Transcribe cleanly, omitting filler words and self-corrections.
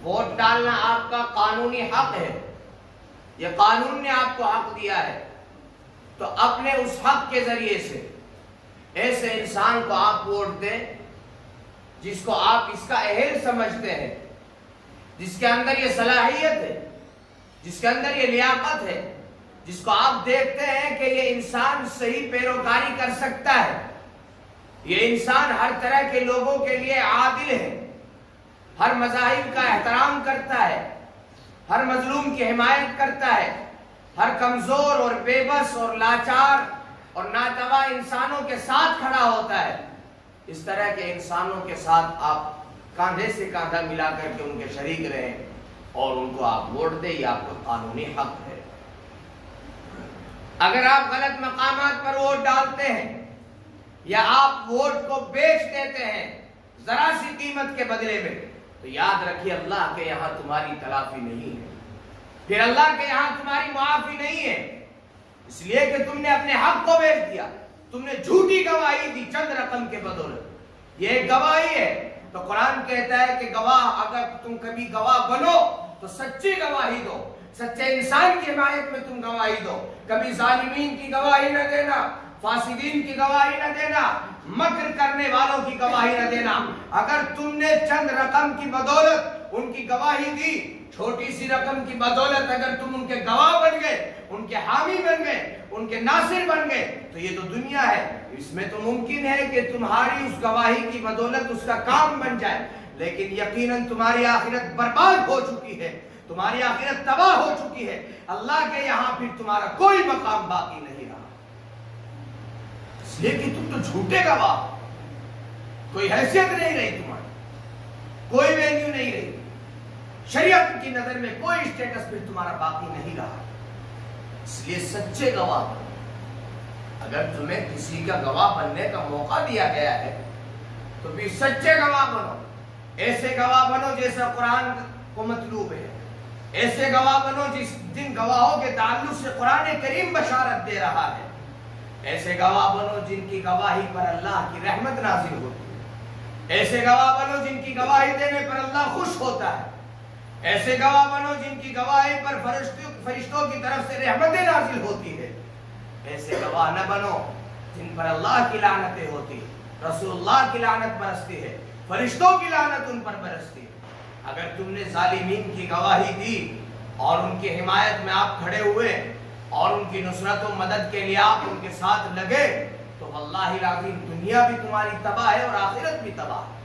Vote ڈالنا آپ کا قانونی حق ہے، یہ قانون نے آپ کو حق دیا ہے، تو اپنے اس حق کے ذریعے سے ایسے انسان کو آپ ووٹ دیں جس کو آپ اس کا اہل سمجھتے ہیں، جس کے اندر یہ صلاحیت ہے، جس کے اندر یہ لیاقت ہے، جس کو آپ دیکھتے ہیں کہ یہ انسان صحیح پیروکاری کر سکتا ہے، یہ انسان ہر طرح کے لوگوں کے لیے عادل ہے، ہر مذاہب کا احترام کرتا ہے، ہر مظلوم کی حمایت کرتا ہے، ہر کمزور اور بے بس اور لاچار اور ناتواں انسانوں کے ساتھ کھڑا ہوتا ہے، اس طرح کے انسانوں کے ساتھ آپ کاندھے سے کاندھا ملا کر کے ان کے شریک رہیں اور ان کو آپ ووٹ دیں، یہ آپ کا قانونی حق ہے۔ اگر آپ غلط مقامات پر ووٹ ڈالتے ہیں یا آپ ووٹ کو بیچ دیتے ہیں ذرا سی قیمت کے بدلے میں، تو یاد رکھیے اللہ کے یہاں تمہاری تلافی نہیں ہے، پھر اللہ کے یہاں تمہاری معافی نہیں ہے، اس لیے کہ تم نے اپنے حق کو بیچ دیا، تم نے جھوٹی گواہی دی چند رقم کے بدولت، یہ ایک گواہی ہے۔ تو قرآن کہتا ہے کہ گواہ، اگر تم کبھی گواہ بنو تو سچی گواہی دو، سچے انسان کی حمایت میں تم گواہی دو، کبھی ظالمین کی گواہی نہ دینا، فاسدین کی گواہی نہ دینا، مکر کرنے والوں کی گواہی نہ دینا۔ اگر تم نے چند رقم کی بدولت ان کی گواہی دی، چھوٹی سی رقم کی بدولت اگر تم ان کے گواہ بن گئے، ان کے حامی بن گئے، ان کے ناصر بن گئے، تو یہ تو دنیا ہے، اس میں تو ممکن ہے کہ تمہاری اس گواہی کی بدولت اس کا کام بن جائے، لیکن یقیناً تمہاری آخرت برباد ہو چکی ہے، تمہاری آخرت تباہ ہو چکی ہے، اللہ کے یہاں پھر تمہارا کوئی مقام باقی نہیں رہا، اس لیے کہ تم تو جھوٹے گواہ، کوئی حیثیت نہیں رہی تمہاری، کوئی ویلیو نہیں رہی، شریعت کی نظر میں کوئی اسٹیٹس پھر تمہارا باقی نہیں رہا، اس لیے سچے گواہ بنو۔ اگر تمہیں کسی کا گواہ بننے کا موقع دیا گیا ہے تو بھی سچے گواہ بنو، ایسے گواہ بنو جیسا قرآن کو مطلوب ہے، ایسے گواہ بنو جن گواہوں کے تعلق سے قرآن کریم بشارت دے رہا ہے، ایسے گواہ بنو جن کی گواہی پر اللہ کی رحمت نازل ہوتی ہے، ایسے گواہ بنو جن کی گواہی دینے پر اللہ خوش ہوتا ہے، ایسے گواہ بنو جن کی گواہی پر فرشتوں کی طرف سے رحمتیں نازل ہوتی ہے، ایسے گواہ نہ بنو جن پر اللہ کی لعنتیں ہوتی، رسول اللہ کی لعنت برستی ہے، فرشتوں کی لعنت ان پر برستی ہے۔ اگر تم نے ظالمین کی گواہی دی اور ان کی حمایت میں آپ کھڑے ہوئے اور ان کی نصرت و مدد کے لیے آپ ان کے ساتھ لگے، تو واللہ العظیم دنیا بھی تمہاری تباہ ہے اور آخرت بھی تباہ ہے۔